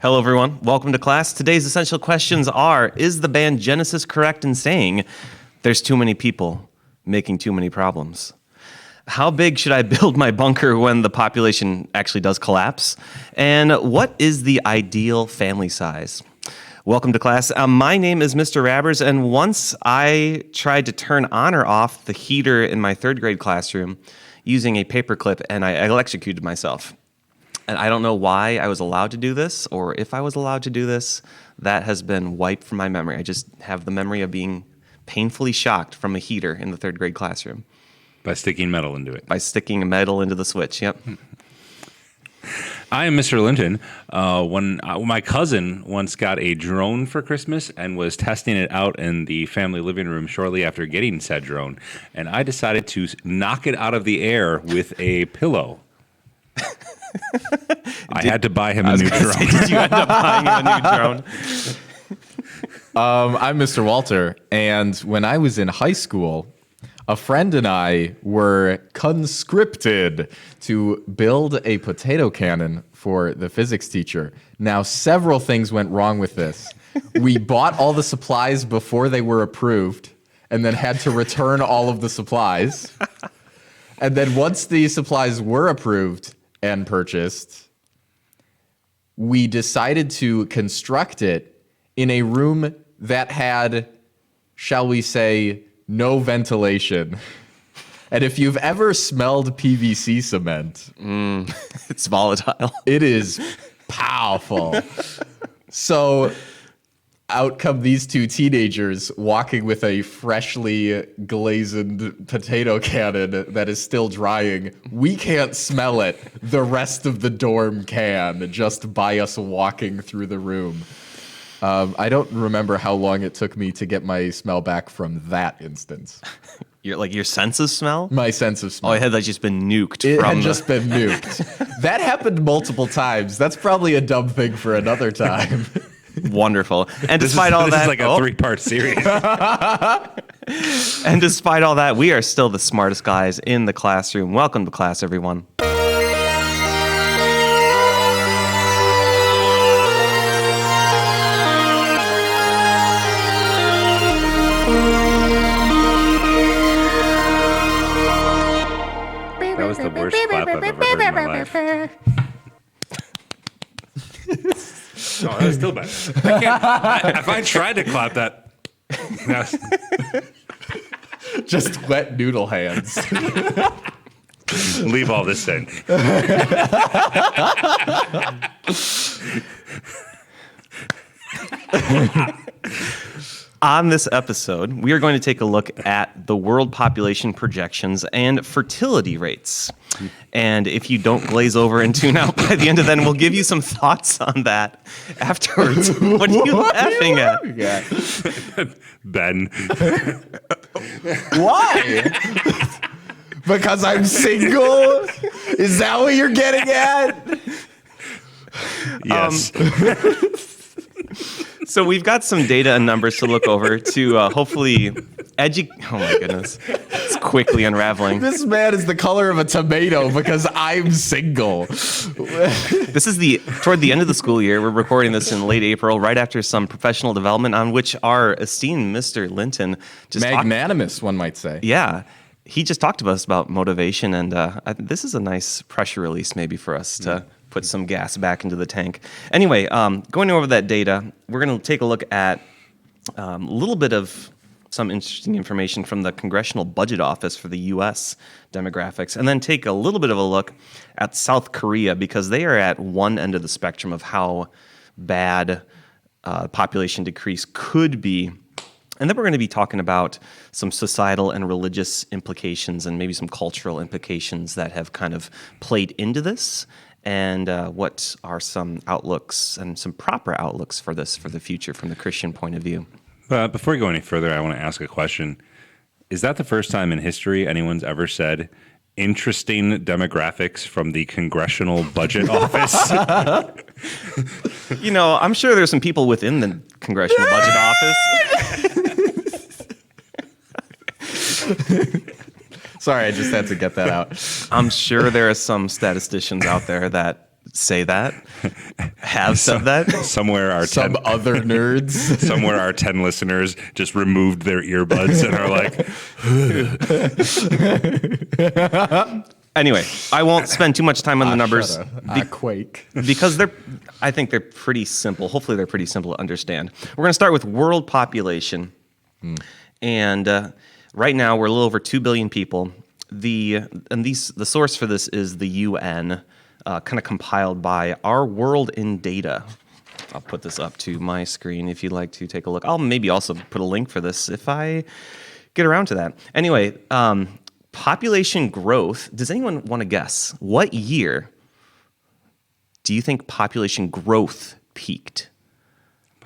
Hello, everyone. Welcome to class. Today's essential questions are, is the band Genesis correct in saying there's too many people making too many problems? How big should I build my bunker when the population actually does collapse? And what is the ideal family size? Welcome to class. My name is Mr. Rabbers, and once I tried to turn on or off the heater in my third grade classroom using a paperclip, and I electrocuted myself. And I don't know why I was allowed to do this, or if I was allowed to do this. That has been wiped from my memory. I just have the memory of being painfully shocked from a heater in the third grade classroom. By sticking metal into it. By sticking a metal into the switch, yep. I am Mr. Linton. When my cousin once got a drone for Christmas and was testing it out in the family living room shortly after getting said drone, and I decided to knock it out of the air with a pillow. I had to buy him a new drone. Did you end up buying him a new drone? I'm Mr. Walter, and when I was in high school, a friend and I were conscripted to build a potato cannon for the physics teacher. Now, several things went wrong with this. We bought all the supplies before they were approved, and then had to return all of the supplies. And then once the supplies were approved and purchased, we decided to construct it in a room that had, shall we say, no ventilation. And if you've ever smelled PVC cement, It's volatile. it is powerful. So out come these two teenagers walking with a freshly glazed potato cannon that is still drying. We can't smell it. The rest of the dorm can, just by us walking through the room. I don't remember how long it took me to get my smell back from that instance. Your sense of smell? My sense of smell. Oh, it had just been nuked. It from had just been nuked. That happened multiple times. That's probably a dumb thing for another time. Wonderful. And despite all that, this is like a three-part series. And despite all that, we are still the smartest guys in the classroom. Welcome to class, everyone. That was the worst clap I've ever heard in my life. No, that was still bad. If I tried to clap that, Just wet noodle hands. leave all this in. On this episode, we are going to take a look at the world population projections and fertility rates. And if you don't glaze over and tune out by the end of that, we'll give you some thoughts on that afterwards. What are you laughing at? Ben. Why? Because I'm single? Is that what you're getting at? Yes. So we've got some data and numbers to look over to hopefully oh my goodness, it's quickly unraveling. This man is the color of a tomato because I'm single. This is toward the end of the school year. We're recording this in late April, right after some professional development on which our esteemed Mr. Linton just Magnanimous, one might say. Yeah, he just talked to us about motivation, and this is a nice pressure release maybe for us to put some gas back into the tank. Anyway, going over that data, we're going to take a look at a little bit of some interesting information from the Congressional Budget Office for the U.S. demographics, and then take a little bit of a look at South Korea, because they are at one end of the spectrum of how bad population decrease could be. And then we're going to be talking about some societal and religious implications and maybe some cultural implications that have kind of played into this, and what are some outlooks and some proper outlooks for this for the future from the Christian point of view. Before we go any further, I want to ask a question. Is that the first time in history anyone's ever said interesting demographics from the Congressional Budget Office? You know, I'm sure there's some people within the Congressional Budget Office. Sorry, I just had to get that out. I'm sure there are some statisticians out there that say that. have said that. Somewhere our Some 10, other nerds. somewhere our 10 listeners just removed their earbuds and are like, Anyway, I won't spend too much time on the numbers Quake. because I think they're pretty simple. Hopefully, they're pretty simple to understand. We're going to start with world population, and right now we're a little over 2 billion people. The source for this is the UN, kind of compiled by Our World in Data. I'll put this up to my screen if you'd like to take a look. I'll maybe also put a link for this if I get around to that. Anyway, population growth. Does anyone want to guess what year do you think population growth peaked?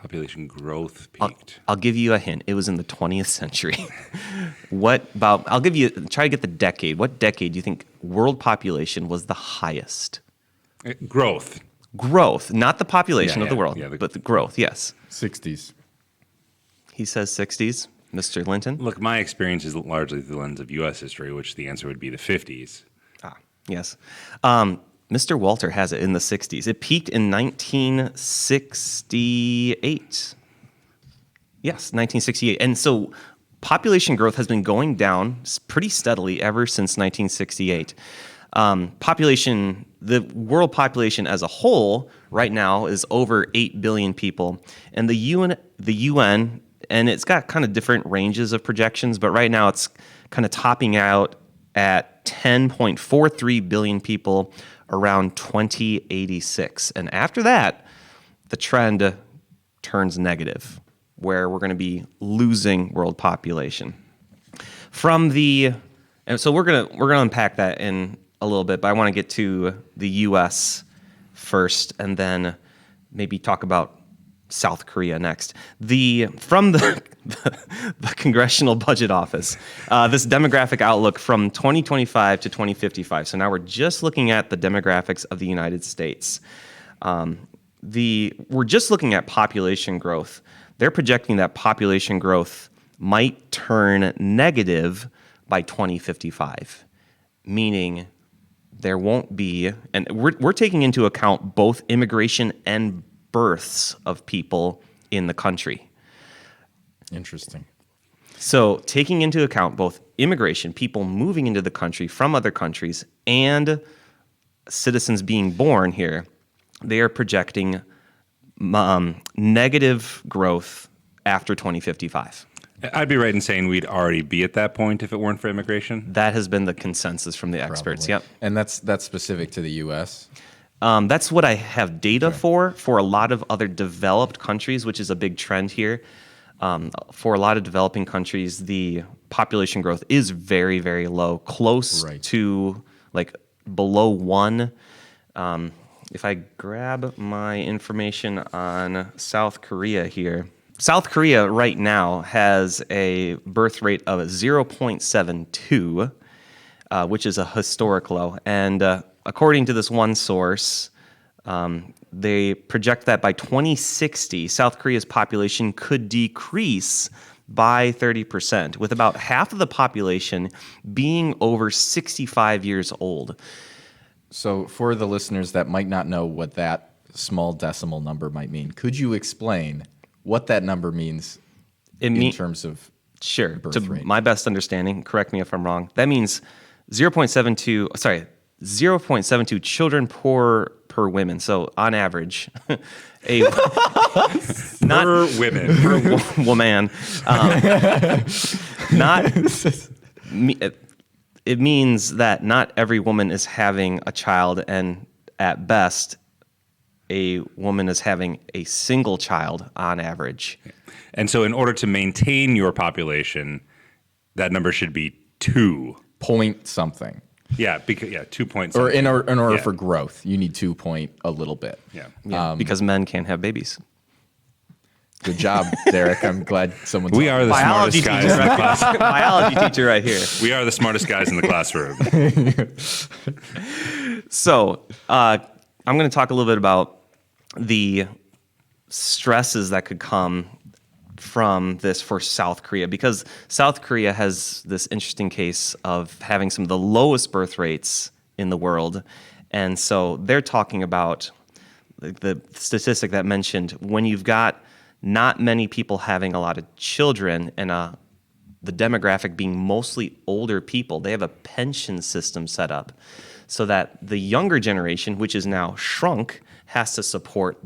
population growth peaked. I'll give you a hint. It was in the 20th century. I'll give you, try to get the decade. What decade do you think world population was the highest? Growth. Growth, not the population of the world, yeah, but the growth, yes. 60s. He says 60s. Mr. Linton? Look, my experience is largely through the lens of U.S. history, which the answer would be the 50s. Yes. Mr. Walter has it in the 60s. It peaked in 1968. Yes, 1968. And so population growth has been going down pretty steadily ever since 1968. The world population as a whole right now is over 8 billion people. And the UN, and it's got kind of different ranges of projections, but right now it's kind of topping out at 10.43 billion people around 2086. And after that, the trend turns negative, where we're going to be losing world population. And so we're going to unpack that in a little bit, but I want to get to the U.S. first, and then maybe talk about South Korea next. From the Congressional Budget Office, this demographic outlook from 2025 to 2055. So now we're just looking at the demographics of the United States. We're just looking at population growth. They're projecting that population growth might turn negative by 2055, meaning there won't be, and we're taking into account both immigration and births of people in the country. Interesting. So taking into account both immigration, people moving into the country from other countries, and citizens being born here, they are projecting negative growth after 2055. I'd be right in saying we'd already be at that point if it weren't for immigration. That has been the consensus from the experts. Probably. Yep. And that's specific to the U.S.? That's what I have data for a lot of other developed countries, which is a big trend here. For a lot of developing countries, the population growth is very, very low, close to like below 1. If I grab my information on South Korea here, South Korea right now has a birth rate of 0.72, which is a historic low. And according to this one source, they project that by 2060, South Korea's population could decrease by 30%, with about half of the population being over 65 years old. So for the listeners that might not know what that small decimal number might mean, could you explain what that number means in terms of Sure. birth To rate? my best understanding, correct me if I'm wrong, that means 0.72 children per women. So on average, not Per women. per woman, it means that not every woman is having a child, and at best, a woman is having a single child on average. And so in order to maintain your population, that number should be 2. Point something. Yeah, 2 points. Or in order Yeah. for growth, you need 2 point a little bit. Yeah. Because men can't have babies. Good job, Derek. I'm glad someone. We are the Biology smartest teacher, guys in the class. Biology teacher right here. We are the smartest guys in the classroom. So I'm going to talk a little bit about the stresses that could come from this for South Korea, because South Korea has this interesting case of having some of the lowest birth rates in the world. And so they're talking about the statistic that mentioned when you've got not many people having a lot of children and the demographic being mostly older people, they have a pension system set up so that the younger generation, which is now shrunk, has to support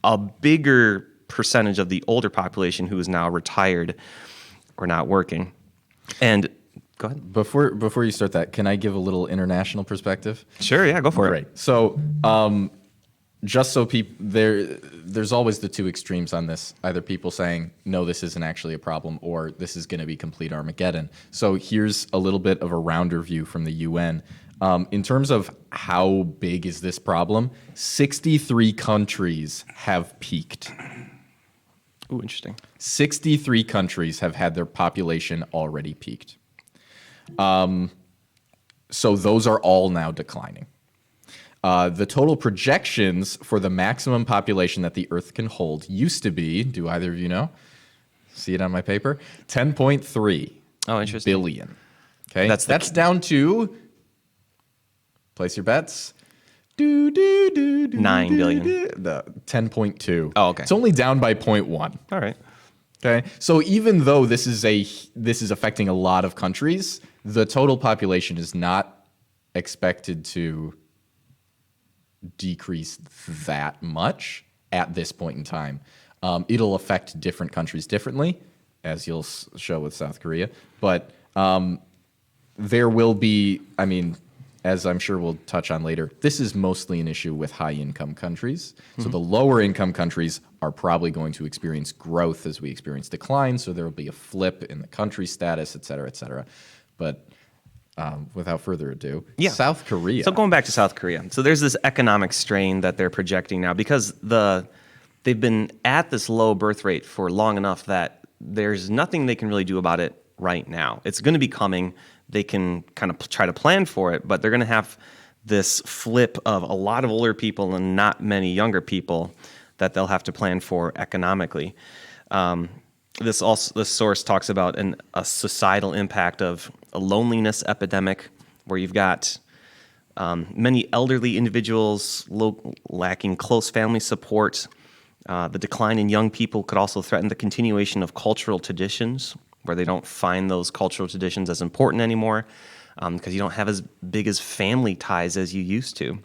a bigger percentage of the older population who is now retired or not working. And go ahead. Before you start that, can I give a little international perspective? Sure, yeah, go for it. Great. So, just so people there's always the two extremes on this. Either people saying no, this isn't actually a problem, or this is going to be complete Armageddon. So here's a little bit of a rounder view from the UN. In terms of how big is this problem, 63 countries have peaked. Ooh, interesting. 63 countries have had their population already peaked. So those are all now declining. The total projections for the maximum population that the Earth can hold used to be, do either of you know? See it on my paper? 10.3 interesting. billion. Okay, That's down to, place your bets, 9 billion. The 10.2. Oh, okay. It's only down by 0.1. All right. Okay, so even though this is affecting a lot of countries, the total population is not expected to decrease that much at this point in time. It'll affect different countries differently, as you'll show with South Korea. But there will be, I mean, as I'm sure we'll touch on later, this is mostly an issue with high-income countries. Mm-hmm. So the lower-income countries are probably going to experience growth as we experience decline. So there will be a flip in the country status, et cetera, et cetera. But without further ado, South Korea. So going back to South Korea. So there's this economic strain that they're projecting now because they've been at this low birth rate for long enough that there's nothing they can really do about it right now. It's going to be coming. They can kind of try to plan for it, but they're going to have this flip of a lot of older people and not many younger people that they'll have to plan for economically. This source talks about a societal impact of a loneliness epidemic where you've got many elderly individuals lacking close family support. The decline in young people could also threaten the continuation of cultural traditions where they don't find those cultural traditions as important anymore because you don't have as big as family ties as you used to.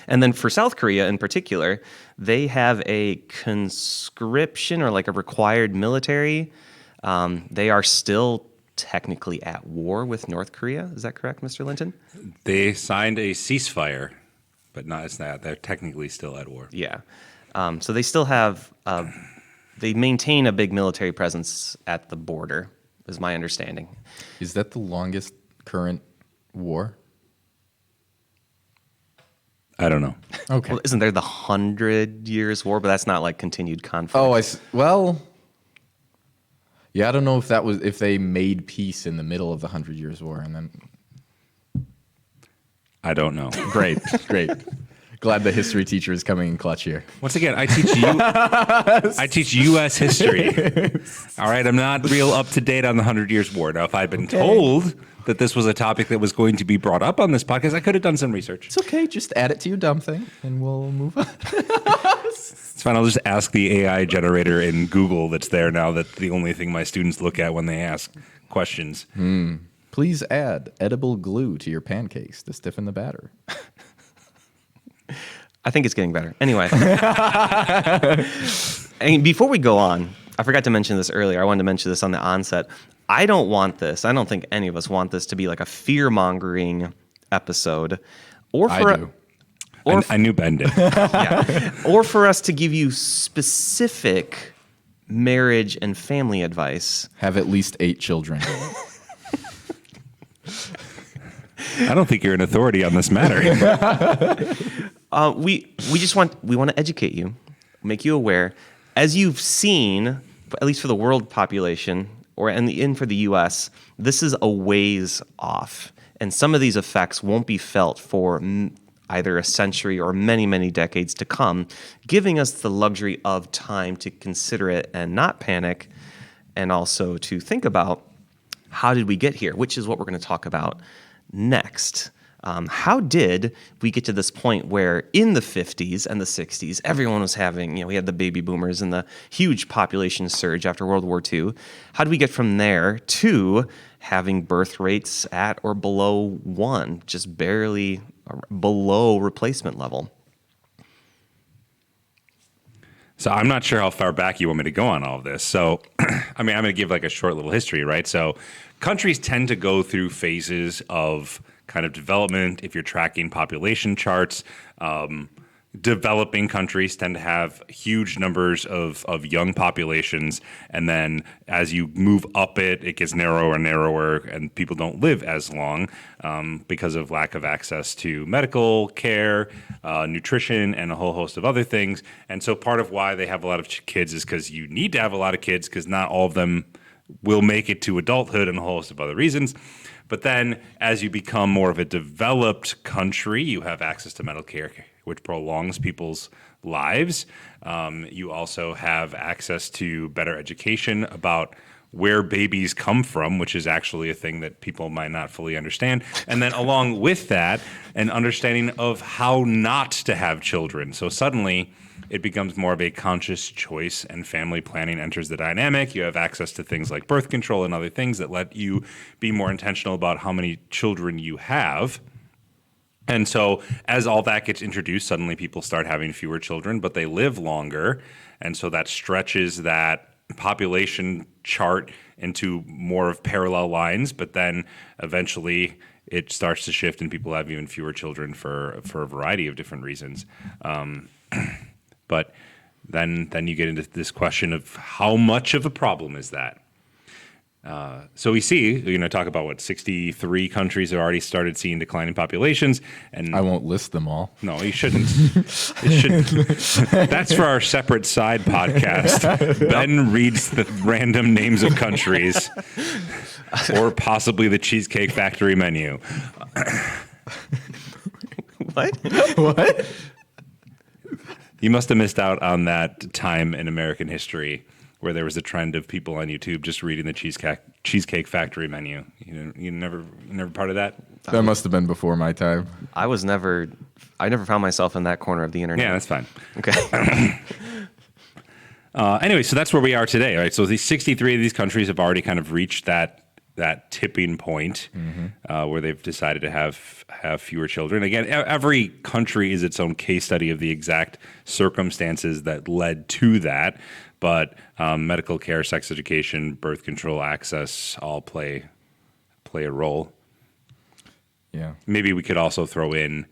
And then for South Korea in particular, they have a conscription or like a required military. They are still technically at war with North Korea. Is that correct, Mr. Linton? They signed a ceasefire, but it's not. They're technically still at war. Yeah. So they still have, they maintain a big military presence at the border, is my understanding. Is that the longest current war? I don't know. Okay. Well, isn't there the 100 Years' War? But that's not like continued conflict. Oh, well, yeah, I don't know if they made peace in the middle of the 100 Years' War and then. I don't know. Great. Glad the history teacher is coming in clutch here. Once again, I teach U.S. history. All right, I'm not real up to date on the 100 Years' War. Now, if I'd been told that this was a topic that was going to be brought up on this podcast, I could have done some research. It's okay. Just add it to your dumb thing, and we'll move on. It's fine. I'll just ask the AI generator in Google that's there now. That's the only thing my students look at when they ask questions. Please add edible glue to your pancakes to stiffen the batter. I think it's getting better. Anyway. And before we go on, I forgot to mention this earlier. I wanted to mention this on the onset. I don't want this. I don't think any of us want this to be like a fear-mongering episode. I do. I knew Ben did. Yeah. Or for us to give you specific marriage and family advice. Have at least 8 children. I don't think you're an authority on this matter. We want to educate you, make you aware. As you've seen, at least for the world population, and for the U.S., this is a ways off, and some of these effects won't be felt for either a century or many, many decades to come, giving us the luxury of time to consider it and not panic, and also to think about how did we get here, which is what we're going to talk about next. How did we get to this point where in the 50s and the 60s, everyone was having, we had the baby boomers and the huge population surge after World War II. How did we get from there to having birth rates at or below 1, just barely below replacement level? So I'm not sure how far back you want me to go on all of this. So, I'm going to give like a short little history, right? So countries tend to go through phases of kind of development. If you're tracking population charts, developing countries tend to have huge numbers of young populations. And then as you move up it gets narrower and narrower, and people don't live as long because of lack of access to medical care, nutrition, and a whole host of other things. And so part of why they have a lot of kids is because you need to have a lot of kids, because not all of them will make it to adulthood, and a whole host of other reasons. But then as you become more of a developed country, you have access to medical care, which prolongs people's lives. You also have access to better education about where babies come from, which is actually a thing that people might not fully understand. And then along with that, an understanding of how not to have children. So suddenly it becomes more of a conscious choice, and family planning enters the dynamic. You have access to things like birth control and other things that let you be more intentional about how many children you have. And so as all that gets introduced, suddenly people start having fewer children, but they live longer. And so that stretches that population chart into more of parallel lines. But then eventually it starts to shift and people have even fewer children for a variety of different reasons. But then you get into this question of how much of a problem is that? So we see, talk about 63 countries have already started seeing declining populations. And I won't list them all. No, you shouldn't. That's for our separate side podcast. Ben reads the random names of countries or possibly the Cheesecake Factory menu. What? What? You must have missed out on that time in American history where there was a trend of people on YouTube just reading the Cheesecake Factory menu. You never part of that? That must have been before my time. I never found myself in that corner of the internet. Yeah, that's fine. Okay. Anyway, so that's where we are today, right? So these 63 of these countries have already kind of reached that tipping point where they've decided to have fewer children. Again, every country is its own case study of the exact circumstances that led to that. But medical care, sex education, birth control access all play a role. Yeah. Maybe we could also throw in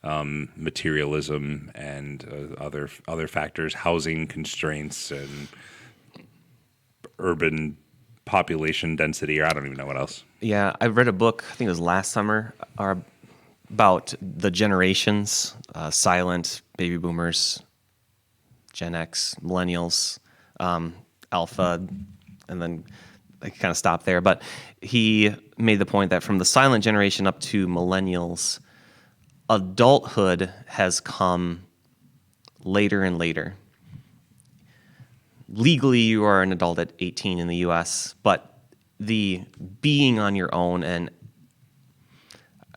materialism and other factors, housing constraints and urban population density, or I don't even know what else. Yeah, I read a book, I think it was last summer, about the generations, silent, baby boomers, Gen X, millennials, alpha, and then I kind of stopped there. But he made the point that from the silent generation up to millennials, adulthood has come later and later. Legally, you are an adult at 18 in the U.S., but the being on your own and,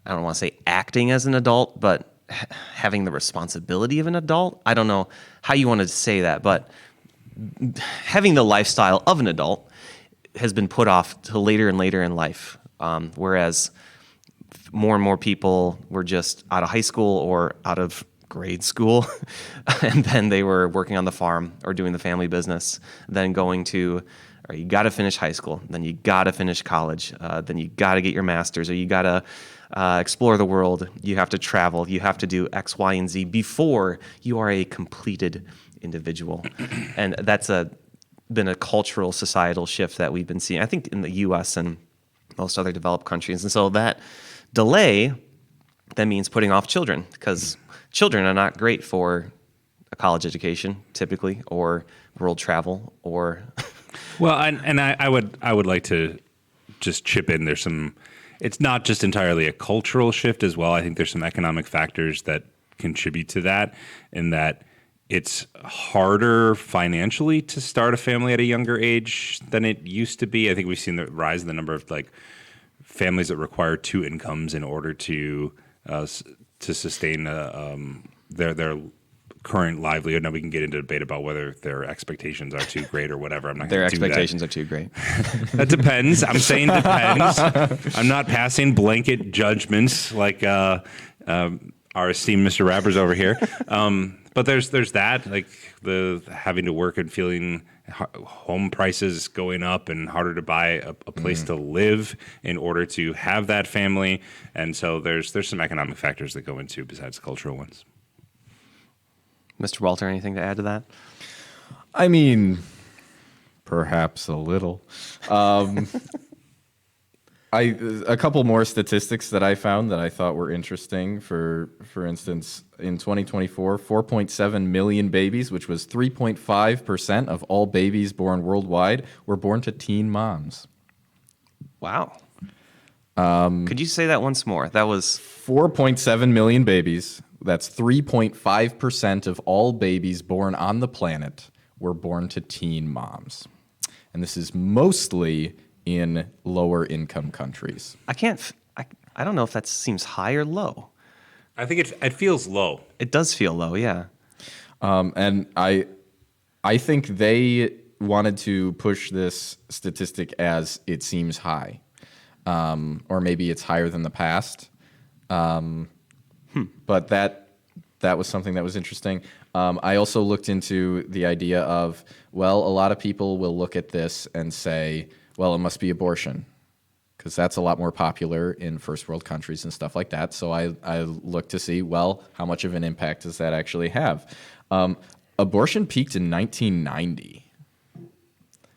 I don't want to say acting as an adult, but having the responsibility of an adult, I don't know how you want to say that, but having the lifestyle of an adult has been put off to later and later in life, whereas more and more people were just out of high school or out of grade school, and then they were working on the farm or doing the family business, then going to, or you got to finish high school, then you got to finish college, then you got to get your master's, or you got to explore the world, you have to travel, you have to do X, Y, and Z before you are a completed individual. And that's been a cultural, societal shift that we've been seeing, I think, in the U.S. and most other developed countries. And so that delay, that means putting off children, because children are not great for a college education, typically, or world travel, or... Well, and I would like to just chip in. There's some... It's not just entirely a cultural shift as well. I think there's some economic factors that contribute to that, in that it's harder financially to start a family at a younger age than it used to be. I think we've seen the rise in the number of families that require two incomes in order to to sustain their current livelihood. Now we can get into debate about whether their expectations are too great or whatever. I'm not Their going to do that. expectations are too great. That depends. I'm saying depends. I'm not passing blanket judgments like our esteemed Mr. Rappers over here. But there's that, like the having to work and feeling home prices going up and harder to buy a place to live in order to have that family. And so there's some economic factors that go into besides cultural ones. Mr. Walter, anything to add to that? I mean, perhaps a little. A couple more statistics that I found that I thought were interesting. For instance, in 2024, 4.7 million babies, which was 3.5% of all babies born worldwide, were born to teen moms. Wow. Could you say that once more? That was 4.7 million babies. That's 3.5% of all babies born on the planet were born to teen moms. And this is mostly in lower income countries. I don't know if that seems high or low. I think it feels low. It does feel low, yeah. And I think they wanted to push this statistic as it seems high, or maybe it's higher than the past. But that was something that was interesting. I also looked into the idea of, well, a lot of people will look at this and say, well, it must be abortion, because that's a lot more popular in first world countries and stuff like that. So I looked to see, well, how much of an impact does that actually have? Abortion peaked in 1990.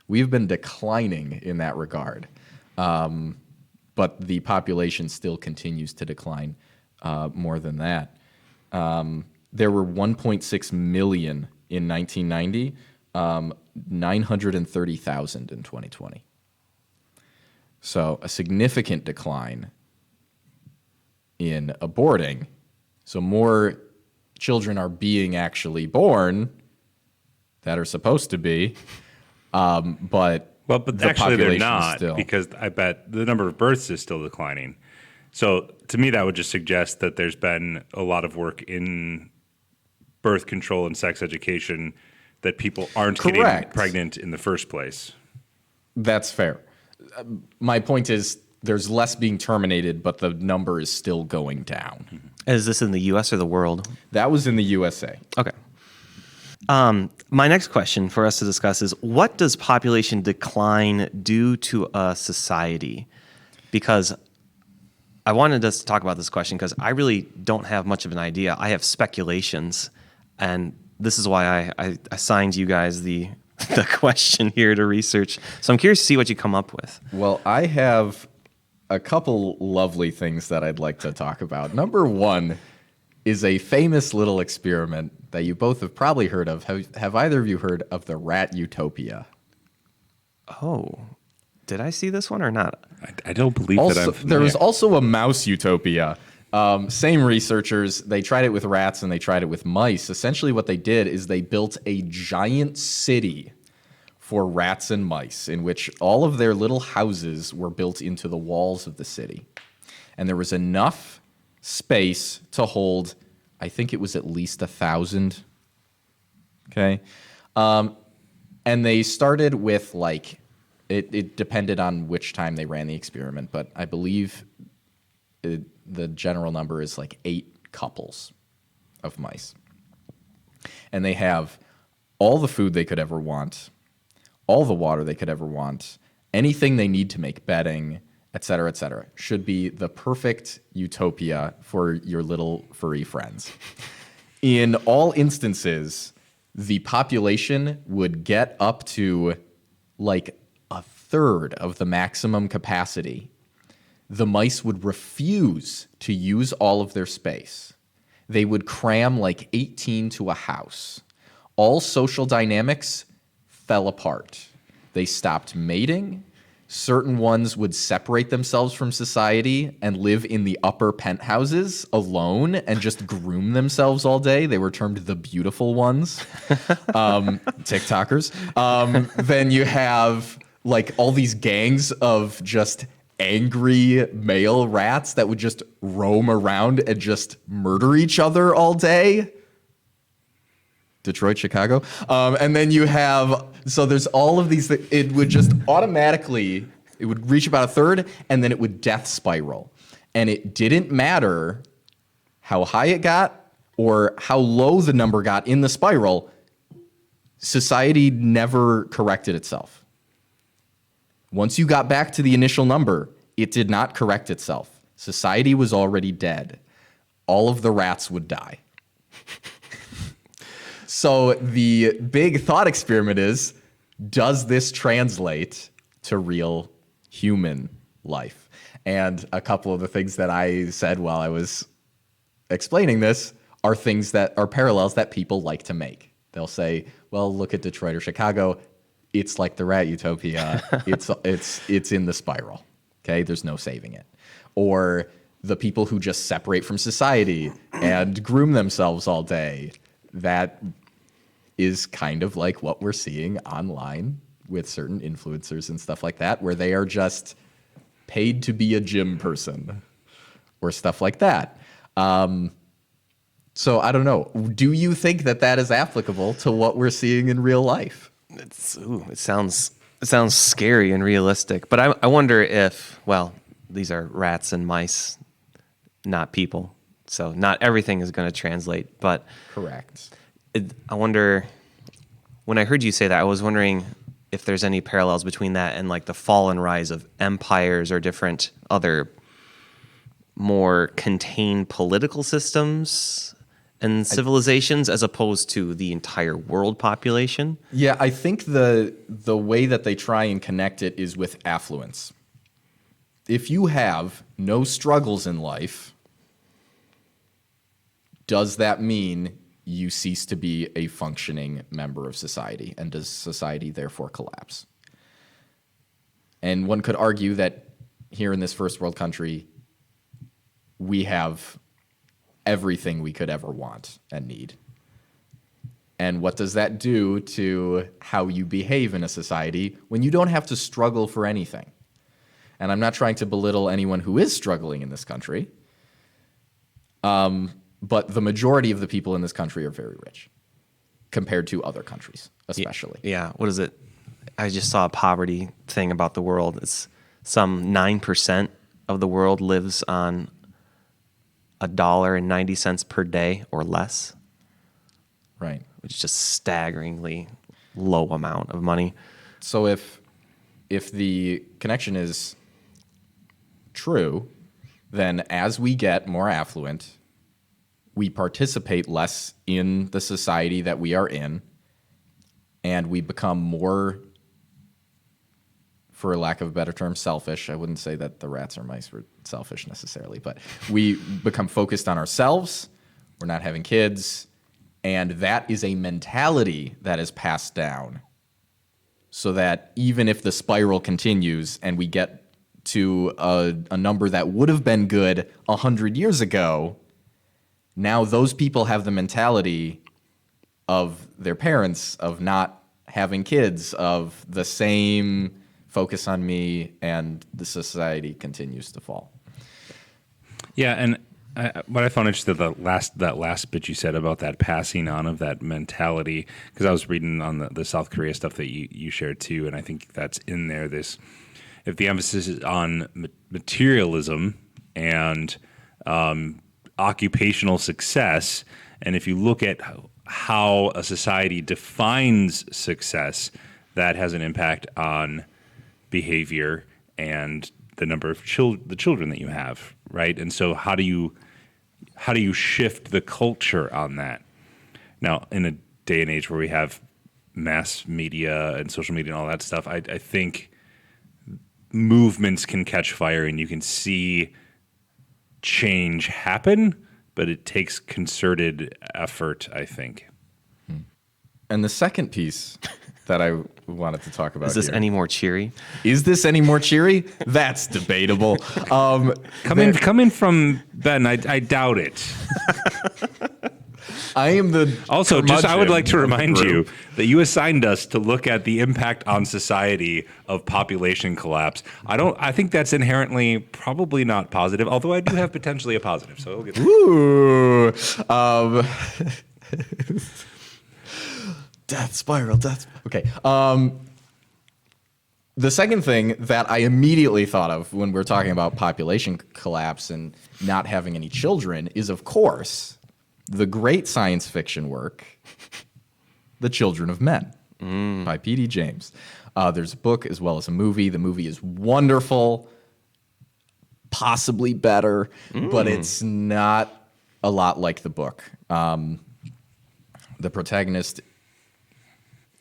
We've been declining in that regard, but the population still continues to decline more than that. There were 1.6 million in 1990, 930,000 in 2020. So a significant decline in aborting. So more children are being actually born that are supposed to be, but the actually they're not, because I bet the number of births is still declining. So to me, that would just suggest that there's been a lot of work in birth control and sex education that people aren't getting pregnant in the first place. That's fair. My point is there's less being terminated, but the number is still going down. Is this in the U.S. or the world? That was in the USA. Okay. My next question for us to discuss is, what does population decline do to a society? Because I wanted us to talk about this question because I really don't have much of an idea. I have speculations, and this is why I assigned you guys the question here to research. So I'm curious to see what you come up with. Well, I have a couple lovely things that I'd like to talk about. Number one is a famous little experiment that you both have probably heard of. Have either of you heard of the rat utopia? Oh, did I see this one or not? I don't believe also, that I'm familiar. There was also a mouse utopia. Same researchers. They tried it with rats and they tried it with mice. Essentially what they did is they built a giant city for rats and mice in which all of their little houses were built into the walls of the city. And there was enough space to hold, I think it was at least 1,000. Okay. And they started with it depended on which time they ran the experiment, but I believe the general number is 8 couples of mice. And they have all the food they could ever want, all the water they could ever want, anything they need to make bedding, et cetera, et cetera. Should be the perfect utopia for your little furry friends. In all instances, the population would get up to a third of the maximum capacity. The mice would refuse to use all of their space. They would cram 18 to a house. All social dynamics fell apart. They stopped mating. Certain ones would separate themselves from society and live in the upper penthouses alone and just groom themselves all day. They were termed the beautiful ones, TikTokers. Then you have all these gangs of just angry male rats that would just roam around and just murder each other all day. Detroit, Chicago. And then you have, so there's all of these, it would just automatically, it would reach about a third and then it would death spiral. And it didn't matter how high it got or how low the number got in the spiral. Society never corrected itself. Once you got back to the initial number, it did not correct itself. Society was already dead. All of the rats would die. So the big thought experiment is, does this translate to real human life? And a couple of the things that I said while I was explaining this are things that are parallels that people like to make. They'll say, well, look at Detroit or Chicago. It's like the rat utopia. It's in the spiral. Okay, there's no saving it. Or the people who just separate from society and groom themselves all day. That is kind of like what we're seeing online with certain influencers and stuff like that, where they are just paid to be a gym person or stuff like that. So I don't know. Do you think that that is applicable to what we're seeing in real life? It sounds scary and realistic, but I wonder if, well, these are rats and mice, not people, so not everything is going to translate. But correct. I wonder, when I heard you say that, I was wondering if there's any parallels between that and like the fall and rise of empires or different other more contained political systems and civilizations as opposed to the entire world population. Yeah, I think the way that they try and connect it is with affluence. If you have no struggles in life, does that mean you cease to be a functioning member of society? And does society therefore collapse? And one could argue that here in this first world country, we have everything we could ever want and need. And what does that do to how you behave in a society when you don't have to struggle for anything? And I'm not trying to belittle anyone who is struggling in this country, but the majority of the people in this country are very rich compared to other countries, especially. Yeah, what is it? I just saw a poverty thing about the world. It's some 9% of the world lives on $1.90 per day or less. Right. Which is just staggeringly low amount of money. So if the connection is true, then as we get more affluent, we participate less in the society that we are in, and we become more, for lack of a better term, selfish. I wouldn't say that the rats or mice were selfish necessarily, but we become focused on ourselves. We're not having kids. And that is a mentality that is passed down so that even if the spiral continues and we get to a number that would have been good 100 years ago, now those people have the mentality of their parents, of not having kids, of the same focus on me, and the society continues to fall. Yeah, and what I found interesting, that last bit you said about that passing on of that mentality, because I was reading on the South Korea stuff that you shared too, and I think that's in there. If the emphasis is on materialism and occupational success, and if you look at how a society defines success, that has an impact on behavior and the number of the children that you have, right? And so how do you shift the culture on that? Now, in a day and age where we have mass media and social media and all that stuff, I think movements can catch fire and you can see change happen, but it takes concerted effort, I think. And the second piece that I wanted to talk about Is this here. any more cheery? Is this any more cheery? That's debatable. Coming from Ben, I doubt it. I am the Also, just I would like to curmudgeon of the remind you group. that you assigned us to look at the impact on society of population collapse. I think that's inherently probably not positive, although I do have potentially a positive. So we'll get there. Ooh. Death spiral, death. Okay. The second thing that I immediately thought of when we're talking about population collapse and not having any children is, of course, the great science fiction work, The Children of Men, by P.D. James. There's a book as well as a movie. The movie is wonderful, possibly better, but it's not a lot like the book. The protagonist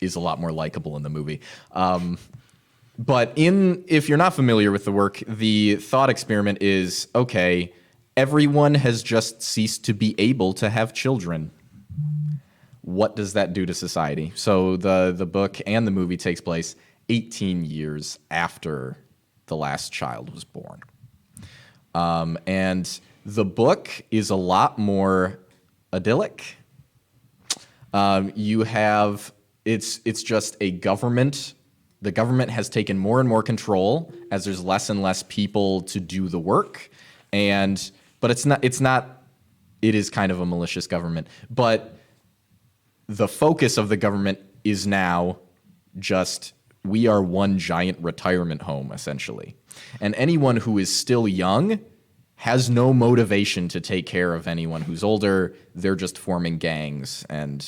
is a lot more likable in the movie. But if you're not familiar with the work, the thought experiment is, okay, everyone has just ceased to be able to have children. What does that do to society? So the book and the movie takes place 18 years after the last child was born. And the book is a lot more idyllic. It's just a government. The government has taken more and more control as there's less and less people to do the work. But it is kind of a malicious government. But the focus of the government is now just, we are one giant retirement home, essentially. And anyone who is still young has no motivation to take care of anyone who's older. They're just forming gangs, and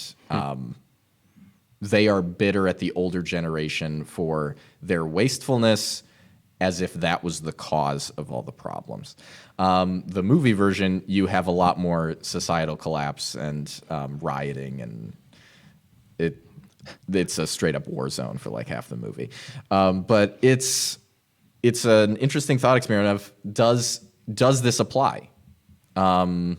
they are bitter at the older generation for their wastefulness, as if that was the cause of all the problems. The movie version, you have a lot more societal collapse and rioting, and it's a straight up war zone for like half the movie. But it's an interesting thought experiment of, does this apply to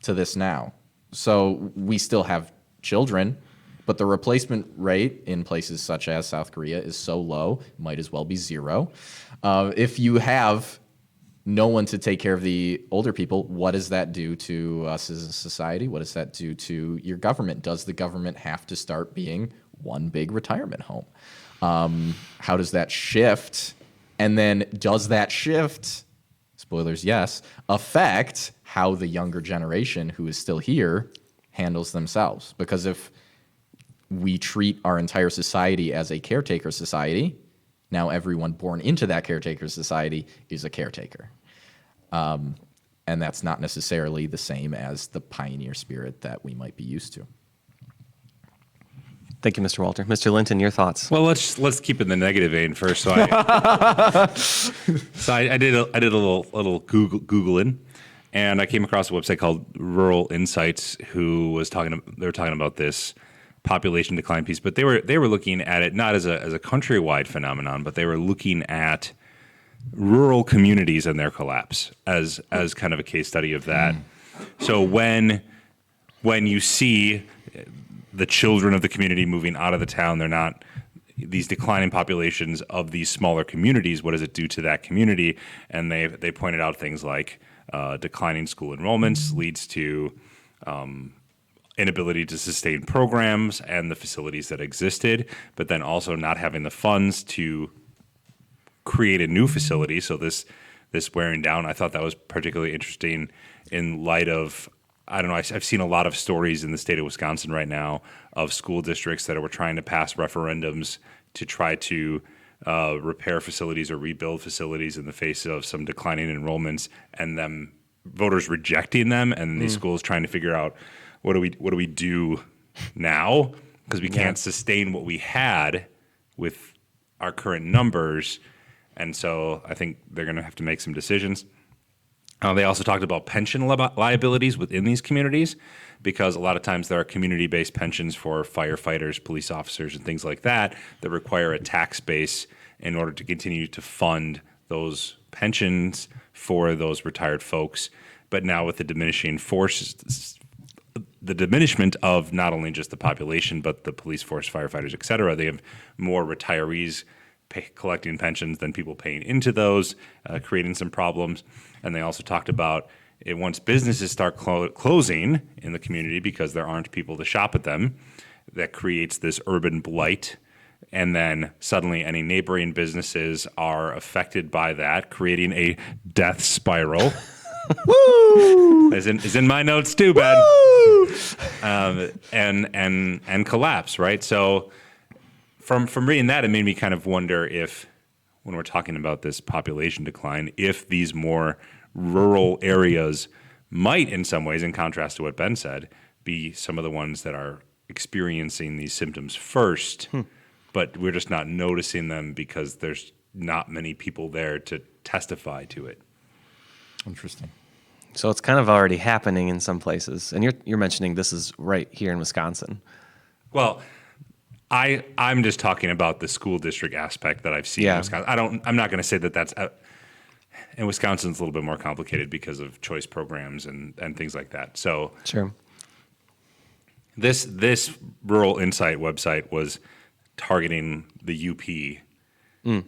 this now? So we still have children, but the replacement rate in places such as South Korea is so low, might as well be zero. If you have no one to take care of the older people, what does that do to us as a society? What does that do to your government? Does the government have to start being one big retirement home? How does that shift? And then does that shift, spoilers, yes, affect how the younger generation who is still here handles themselves? Because if we treat our entire society as a caretaker society, now everyone born into that caretaker society is a caretaker. And that's not necessarily the same as the pioneer spirit that we might be used to. Thank you, Mr. Walter. Mr. Linton, your thoughts? Well, let's keep in the negative vein first. So I did a little Googling, and I came across a website called Rural Insights, they were talking about this population decline piece, but they were looking at it not as a countrywide phenomenon, but they were looking at rural communities and their collapse as kind of a case study of that. So when you see the children of the community moving out of the town, they're not these declining populations of these smaller communities. What does it do to that community? And they pointed out things like declining school enrollments leads to inability to sustain programs and the facilities that existed, but then also not having the funds to create a new facility. So this wearing down, I thought that was particularly interesting in light of, I don't know, I've seen a lot of stories in the state of Wisconsin right now of school districts that were trying to pass referendums to try to repair facilities or rebuild facilities in the face of some declining enrollments, and them voters rejecting them, and these schools trying to figure out what do we do now, because we can't sustain what we had with our current numbers. And so I think they're going to have to make some decisions. They also talked about pension liabilities within these communities, because a lot of times there are community-based pensions for firefighters, police officers, and things like that require a tax base in order to continue to fund those pensions for those retired folks. But now with the diminishing forces, the diminishment of not only just the population, but the police force, firefighters, et cetera, they have more retirees collecting pensions than people paying into those, creating some problems. And they also talked about Once businesses start closing in the community because there aren't people to shop at them, that creates this urban blight. And then suddenly any neighboring businesses are affected by that, creating a death spiral. Woo! Is in my notes too, Ben. And collapse, right? So from reading that, it made me kind of wonder if, when we're talking about this population decline, if these more rural areas might, in some ways, in contrast to what Ben said, be some of the ones that are experiencing these symptoms first, but we're just not noticing them because there's not many people there to testify to it. Interesting. So it's kind of already happening in some places, and you're mentioning this is right here in Wisconsin. Well, I'm just talking about the school district aspect that I've seen in Wisconsin. I'm not going to say that that's in Wisconsin. It's a little bit more complicated because of choice programs and things like that. So Sure. This Rural Insight website was targeting the UP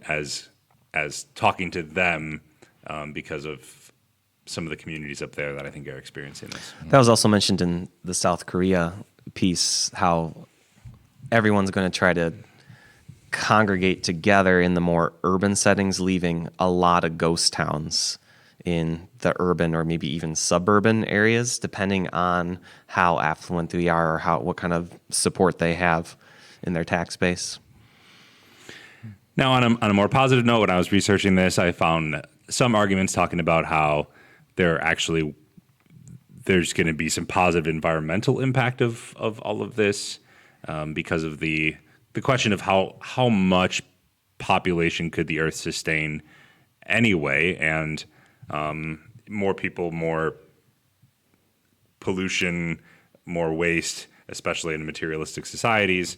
as talking to them because of some of the communities up there that I think are experiencing this. That was also mentioned in the South Korea piece, how everyone's going to try to congregate together in the more urban settings, leaving a lot of ghost towns in the urban or maybe even suburban areas, depending on how affluent they are or what kind of support they have in their tax base. Now, on a more positive note, when I was researching this, I found some arguments talking about how there's going to be some positive environmental impact of all of this because of the question of how much population could the Earth sustain anyway, and more people, more pollution, more waste, especially in materialistic societies.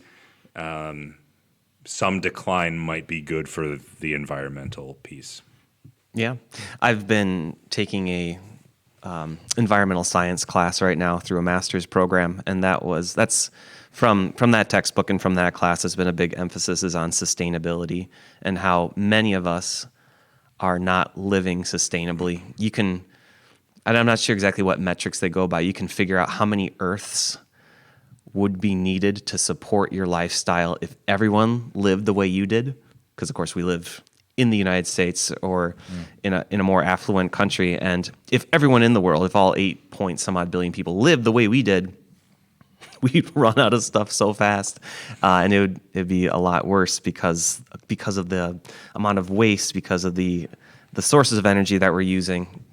Some decline might be good for the environmental piece. Yeah, I've been taking a environmental science class right now through a master's program, and that's from that textbook and from that class has been a big emphasis is on sustainability and how many of us are not living sustainably. And I'm not sure exactly what metrics they go by. You can figure out how many Earths would be needed to support your lifestyle if everyone lived the way you did, because of course we live in the United States or in a more affluent country, and if everyone in the world, if all 8 point some odd billion people lived the way we did, we'd run out of stuff so fast, and it'd be a lot worse because of the amount of waste, because of the sources of energy that we're using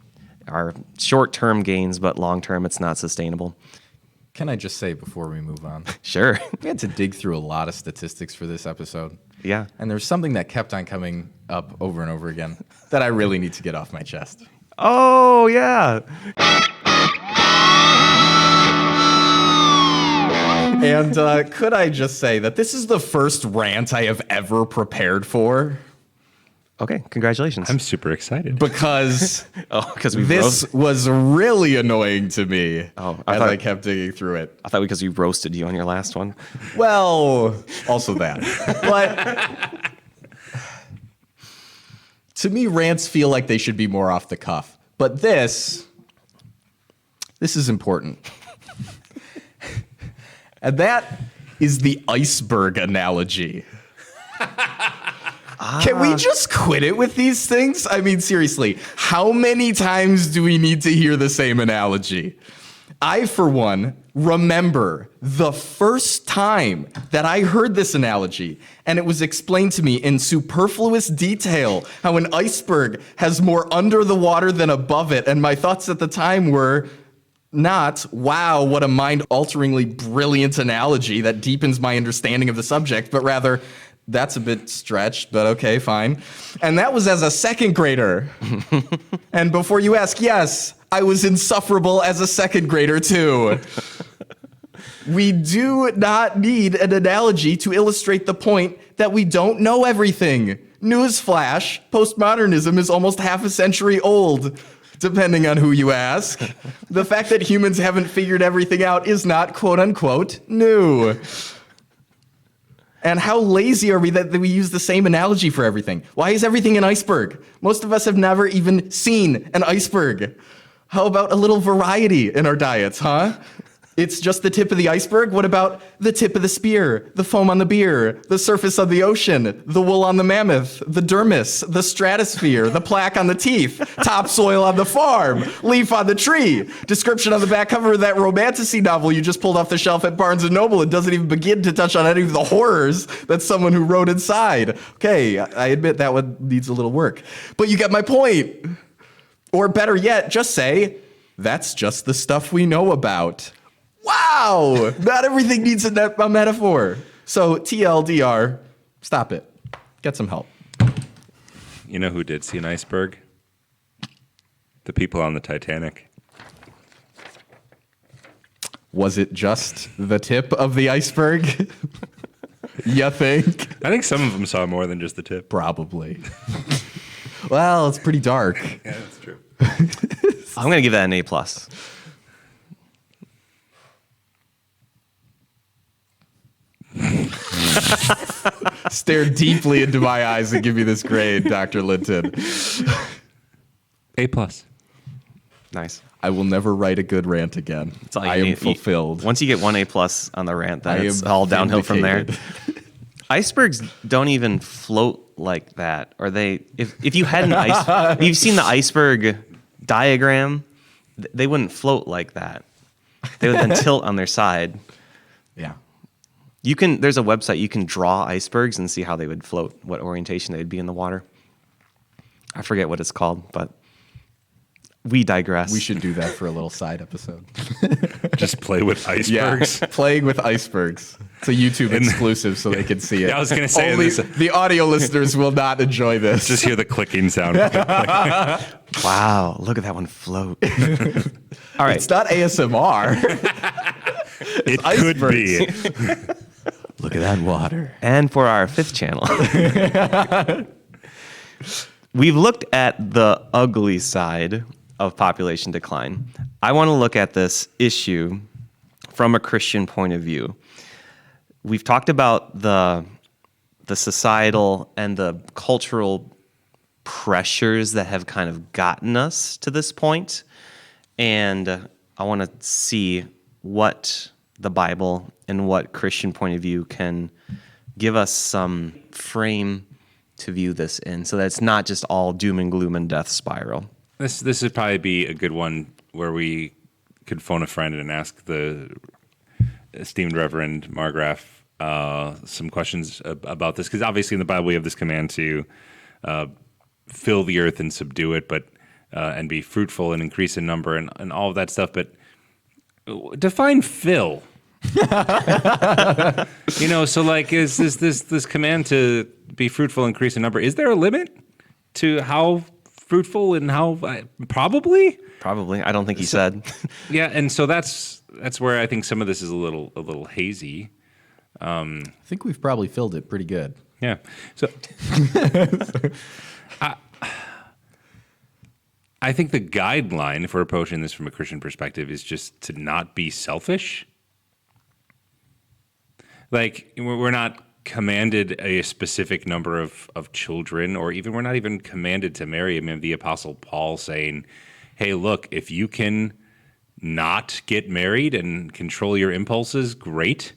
are short-term gains, but long-term it's not sustainable. Can I just say before we move on? Sure. We had to dig through a lot of statistics for this episode. Yeah. And there's something that kept on coming up over and over again that I really need to get off my chest. Oh, yeah. And could I just say that this is the first rant I have ever prepared for? Okay, congratulations. I'm super excited. Because this was really annoying to me I kept digging through it. I thought because we roasted you on your last one. Well, also that. But to me, rants feel like they should be more off the cuff. But this is important. And that is the iceberg analogy. Can we just quit it with these things? I mean, seriously, how many times do we need to hear the same analogy? I, for one, remember the first time that I heard this analogy, and it was explained to me in superfluous detail how an iceberg has more under the water than above it, and my thoughts at the time were not, wow, what a mind-alteringly brilliant analogy that deepens my understanding of the subject, but rather, that's a bit stretched, but okay, fine. And that was as a second grader. And before you ask, yes, I was insufferable as a second grader too. We do not need an analogy to illustrate the point that we don't know everything. Newsflash, postmodernism is almost half a century old, depending on who you ask. The fact that humans haven't figured everything out is not, quote unquote, new. And how lazy are we that we use the same analogy for everything? Why is everything an iceberg? Most of us have never even seen an iceberg. How about a little variety in our diets, huh? It's just the tip of the iceberg. What about the tip of the spear, the foam on the beer, the surface of the ocean, the wool on the mammoth, the dermis, the stratosphere, the plaque on the teeth, topsoil on the farm, leaf on the tree, description on the back cover of that romantasy novel you just pulled off the shelf at Barnes & Noble and doesn't even begin to touch on any of the horrors that someone who wrote inside. Okay, I admit that one needs a little work. But you get my point. Or better yet, just say, that's just the stuff we know about. Wow! Not everything needs a metaphor. So TLDR, stop it. Get some help. You know who did see an iceberg? The people on the Titanic. Was it just the tip of the iceberg? You think? I think some of them saw more than just the tip. Probably. Well, it's pretty dark. Yeah, that's true. I'm going to give that an A+. Stare deeply into my eyes and give me this grade, Dr. Linton. A+. Nice. I will never write a good rant again. That's all you I am need. fulfilled. Once you get one A+ on the rant, then I it's am all downhill from there. vindicated. Icebergs don't even float like that. Or they, if you had an ice, if you've seen the iceberg diagram, they wouldn't float like that. They would then tilt on their side. Yeah. There's a website you can draw icebergs and see how they would float, what orientation they would be in the water. I forget what it's called, but we digress. We should do that for a little side episode. Just play with icebergs. Yeah, playing with icebergs. It's a YouTube exclusive, so they can see it. Yeah, I was gonna say Only this- the audio listeners will not enjoy this. Just hear the clicking sound. Wow, look at that one float. All right. It's not ASMR. It could be. Look at that water. And for our fifth channel, we've looked at the ugly side of population decline. I want to look at this issue from a Christian point of view. We've talked about the societal and the cultural pressures that have kind of gotten us to this point, and I want to see what the Bible and what Christian point of view can give us some frame to view this in, so that it's not just all doom and gloom and death spiral. This would probably be a good one where we could phone a friend and ask the esteemed Reverend Margraf some questions about this, because obviously in the Bible we have this command to fill the earth and subdue it, but and be fruitful and increase in number and all of that stuff. But define fill. So like, is this command to be fruitful, increase in number? Is there a limit to how fruitful and how probably? Probably. I don't think he said. Yeah, and so that's where I think some of this is a little hazy. I think we've probably filled it pretty good. Yeah. So I think the guideline, if we're approaching this from a Christian perspective, is just to not be selfish. Like, we're not commanded a specific number of children, or even we're not even commanded to marry. I mean, the Apostle Paul saying, hey, look, if you can not get married and control your impulses, great,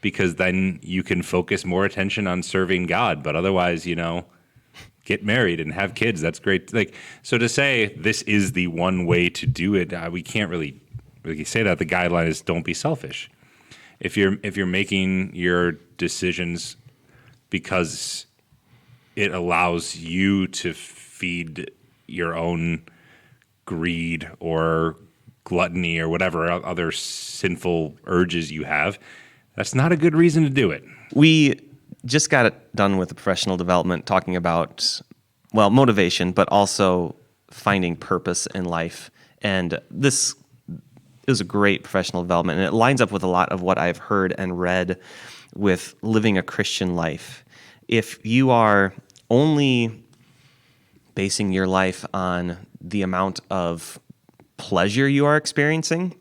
because then you can focus more attention on serving God. But otherwise, get married and have kids. That's great. Like, so to say this is the one way to do it, we can't really say that. The guideline is don't be selfish. If you're making your decisions because it allows you to feed your own greed or gluttony or whatever other sinful urges you have, that's not a good reason to do it. We just got it done with the professional development, talking about, motivation, but also finding purpose in life. And this is a great professional development, and it lines up with a lot of what I've heard and read with living a Christian life. If you are only basing your life on the amount of pleasure you are experiencing,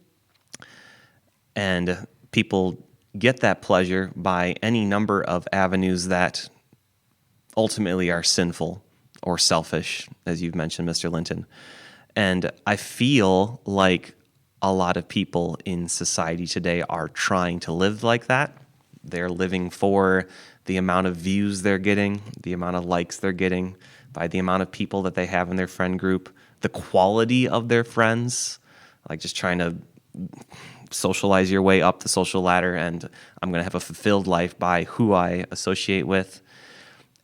and people get that pleasure by any number of avenues that ultimately are sinful or selfish, as you've mentioned, Mr. Linton, And I feel like a lot of people in society today are trying to live like that. They're living for the amount of views they're getting, the amount of likes they're getting, by the amount of people that they have in their friend group, the quality of their friends, like just trying to socialize your way up the social ladder, and I'm going to have a fulfilled life by who I associate with.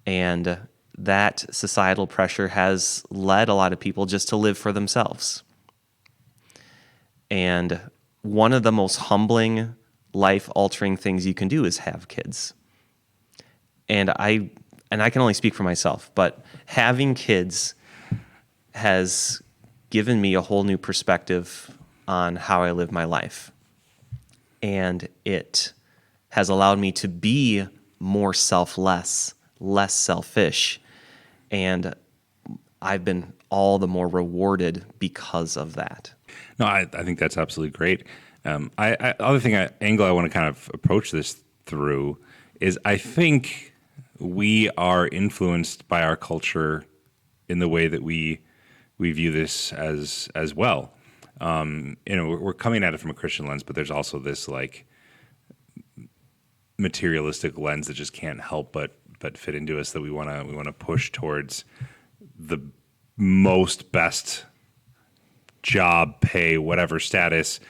And that societal pressure has led a lot of people just to live for themselves. And one of the most humbling, life-altering things you can do is have kids. And I can only speak for myself, but having kids has given me a whole new perspective on how I live my life. And it has allowed me to be more selfless, less selfish. And I've been all the more rewarded because of that. No, I think that's absolutely great. Angle I want to kind of approach this through is I think we are influenced by our culture in the way that we view this as well. We're coming at it from a Christian lens, but there's also this like materialistic lens that just can't help but fit into us, that we want to push towards the most best job, pay, whatever status,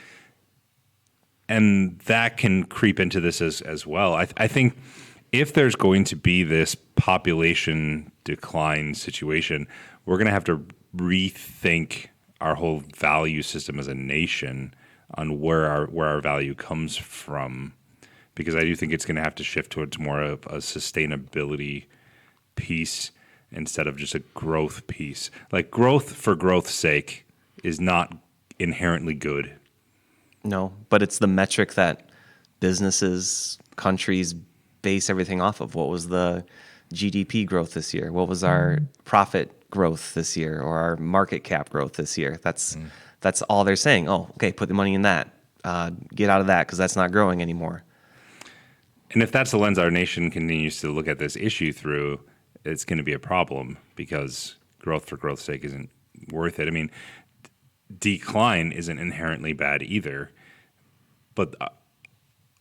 and that can creep into this as well. I think if there's going to be this population decline situation, we're going to have to rethink our whole value system as a nation on where our value comes from, because I do think it's going to have to shift towards more of a sustainability piece instead of just a growth piece. Like, growth for growth's sake is not inherently good. No, but it's the metric that businesses, countries base everything off of. What was the GDP growth this year? What was our profit growth this year, or our market cap growth this year? That's all they're saying. Oh, okay, put the money in that. Get out of that because that's not growing anymore. And if that's the lens our nation continues to look at this issue through, it's going to be a problem, because growth for growth's sake isn't worth it. I mean, decline isn't inherently bad either, but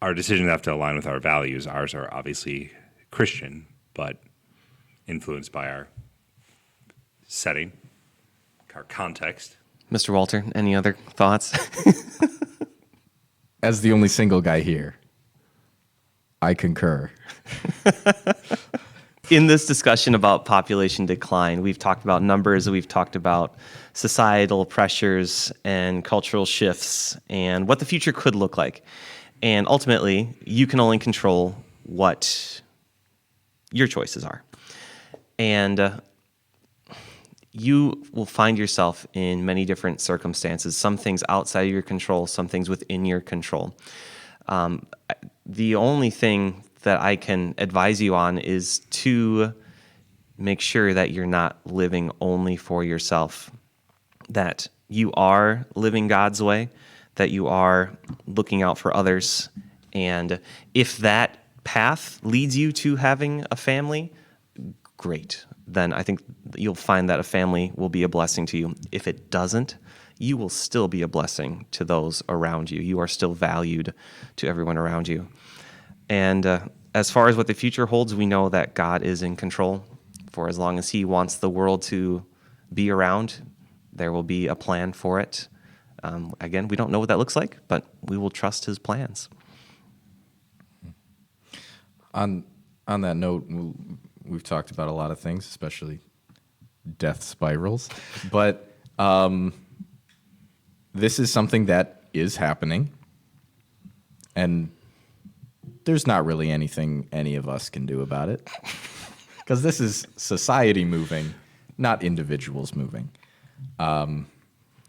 our decisions have to align with our values. Ours are obviously Christian, but influenced by our setting, our context. Mr. Walter, any other thoughts? As the only single guy here, I concur. In this discussion about population decline, we've talked about numbers, we've talked about societal pressures and cultural shifts and what the future could look like. And ultimately, you can only control what your choices are. And you will find yourself in many different circumstances, some things outside of your control, some things within your control. The only thing that I can advise you on is to make sure that you're not living only for yourself, that you are living God's way, that you are looking out for others. And if that path leads you to having a family, great. Then I think you'll find that a family will be a blessing to you. If it doesn't, you will still be a blessing to those around you. You are still valued to everyone around you. And as far as what the future holds, we know that God is in control. For as long as He wants the world to be around, there will be a plan for it. Again, we don't know what that looks like, but we will trust His plans. On that note, we've talked about a lot of things, especially death spirals. But this is something that is happening, and there's not really anything any of us can do about it, because this is society moving, not individuals moving.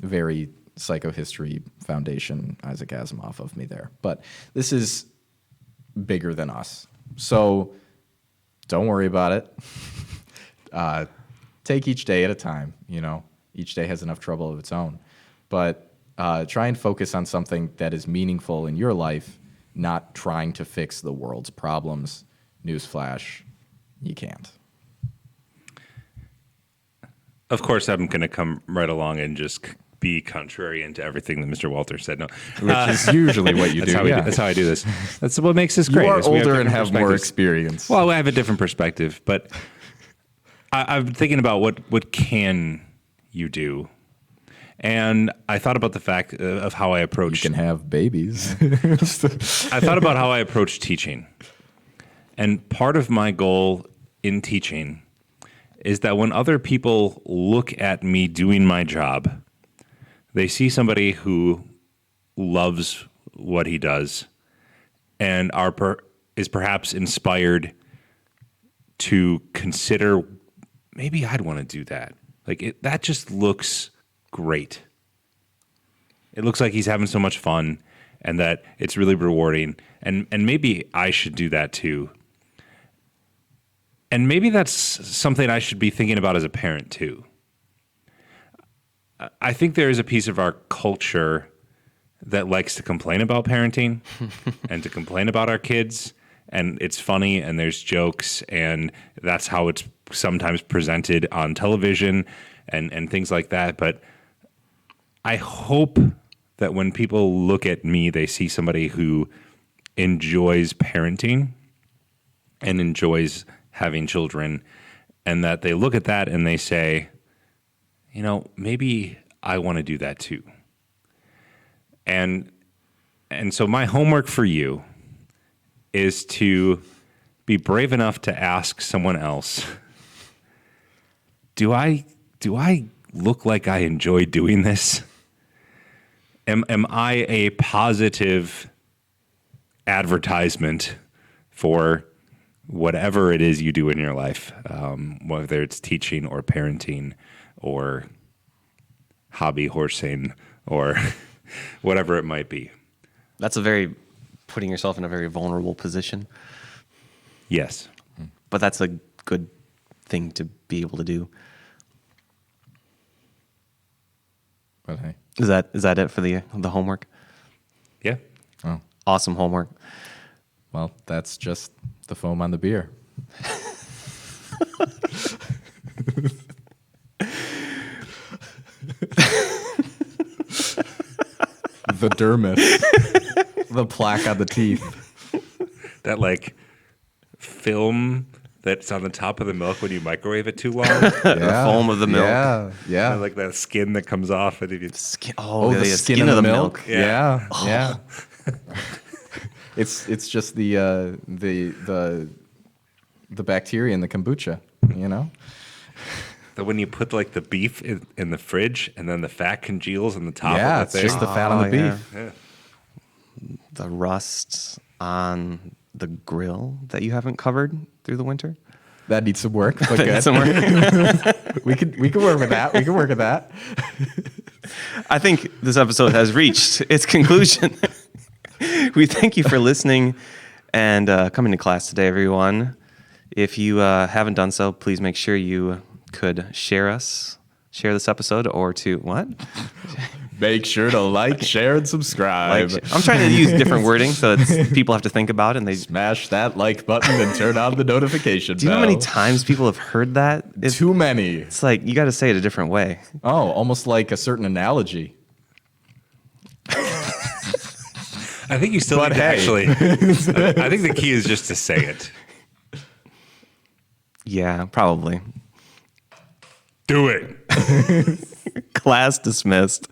Very psychohistory foundation, Isaac Asimov of me there. But this is bigger than us. So don't worry about it. Take each day at a time. Each day has enough trouble of its own. But try and focus on something that is meaningful in your life, not trying to fix the world's problems. Newsflash, you can't. Of course, I'm going to come right along and just be contrarian to everything that Mr. Walter said. No, Which is usually what you that's do. how we Yeah. do. That's how I do this. That's what makes this You great. are is we older and different have more perspectives. experience. Well, I have a different perspective, but I've been thinking about what can you do, and I thought about the fact of how I You approach. can have babies. I thought about how I approach teaching, and part of my goal in teaching is that when other people look at me doing my job, they see somebody who loves what he does and is perhaps inspired to consider maybe I'd want to do that. Like that just looks great. It looks like he's having so much fun and that it's really rewarding and maybe I should do that too. And maybe that's something I should be thinking about as a parent too. I think there is a piece of our culture that likes to complain about parenting and to complain about our kids. And it's funny and there's jokes and that's how it's sometimes presented on television and things like that. But I hope that when people look at me, they see somebody who enjoys parenting and enjoys having children, and that they look at that and they say, you know, maybe I want to do that too. And so my homework for you is to be brave enough to ask someone else, do I look like I enjoy doing this? Am I a positive advertisement for whatever it is you do in your life, whether it's teaching or parenting or hobby horsing or whatever it might be? That's putting yourself in a very vulnerable position, Yes. but that's a good thing to be able to do. But hey. Is that it for the homework? Yeah. Oh. Awesome homework. Well, that's just the foam on the beer. The dermis. The plaque on the teeth. That like film that's on the top of the milk when you microwave it too long. Yeah. foam of the milk. Yeah. Yeah. And like that skin that comes off. And if you, Oh, the skin of the milk. Yeah. Yeah. It's just the bacteria in the kombucha, you know? that when you put like the beef in the fridge and then the fat congeals in the top Yeah, of it's the thing. just the fat on the yeah. beef. Yeah. The rust on the grill that you haven't covered through the winter. That needs some work, but good. Somewhere. we could work with that. We can work with that. I think this episode has reached its conclusion. We thank you for listening and coming to class today, everyone. If you haven't done so, please make sure you could share this episode, or to what? Make sure to like, share, and subscribe. I'm trying to use different wording so that people have to think about it. And they. Smash that like button and turn on the notification Do you know how many bell. times people have heard that? Too many. It's like you got to say it a different way. Oh, almost like a certain analogy. I think you still But need to hey. actually. I think the key is just to say it. Yeah, probably. Do it. Class dismissed.